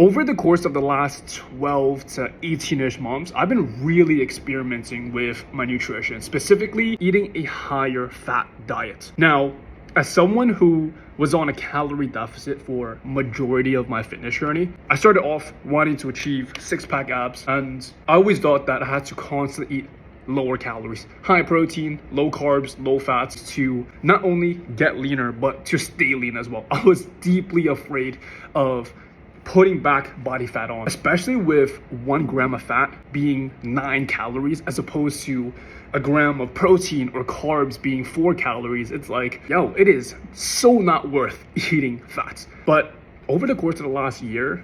Over the course of the last 12 to 18-ish months, I've been really experimenting with my nutrition, specifically eating a higher fat diet. Now, as someone who was on a calorie deficit for majority of my fitness journey, I started off wanting to achieve six-pack abs, and I always thought that I had to constantly eat lower calories, high protein, low carbs, low fats to not only get leaner, but to stay lean as well. I was deeply afraid of putting back body fat on, especially with 1 gram of fat being 9 calories as opposed to a gram of protein or carbs being 4 calories. It's like, yo, it is so not worth eating fats. But over the course of the last year,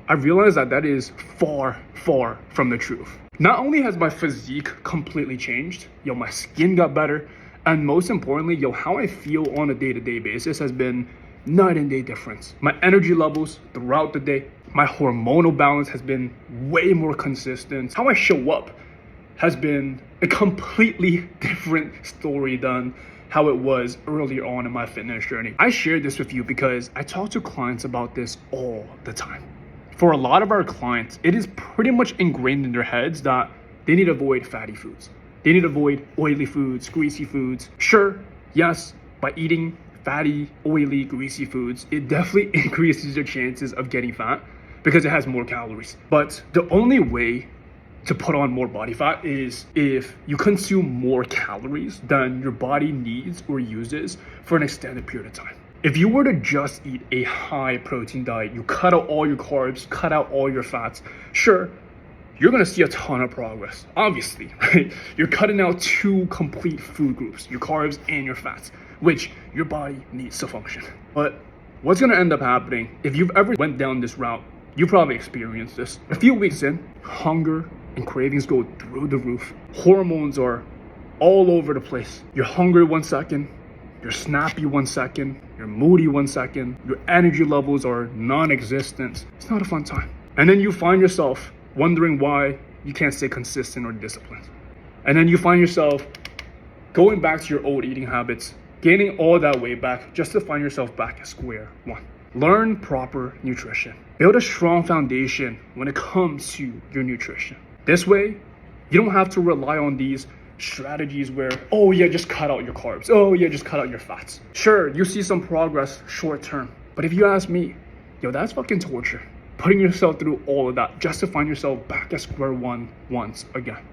I realized that is far, far from the truth. Not only has my physique completely changed, my skin got better, and most importantly, how I feel on a day-to-day basis has been night and day difference. My energy levels throughout the day, my hormonal balance has been way more consistent. How I show up has been a completely different story than how it was earlier on in my fitness journey. I share this with you because I talk to clients about this all the time. For a lot of our clients, it is pretty much ingrained in their heads that they need to avoid fatty foods. They need to avoid oily foods, greasy foods. Sure, yes, by eating fatty, oily, greasy foods, it definitely increases your chances of getting fat because it has more calories. But the only way to put on more body fat is if you consume more calories than your body needs or uses for an extended period of time. If you were to just eat a high protein diet, you cut out all your carbs, cut out all your fats, sure, you're gonna see a ton of progress, obviously, right? You're cutting out 2 complete food groups, your carbs and your fats, which your body needs to function. But what's gonna end up happening, if you've ever went down this route, you probably experienced this. A few weeks in, hunger and cravings go through the roof. Hormones are all over the place. You're hungry 1 second, you're snappy 1 second, you're moody 1 second, your energy levels are non-existent. It's not a fun time. And then you find yourself wondering why you can't stay consistent or disciplined. And then you find yourself going back to your old eating habits, gaining all that weight back just to find yourself back at square one. Learn proper nutrition. Build a strong foundation when it comes to your nutrition. This way, you don't have to rely on these strategies where, oh yeah, just cut out your carbs. Oh yeah, just cut out your fats. Sure, you see some progress short term. But if you ask me, that's fucking torture. Putting yourself through all of that just to find yourself back at square one once again.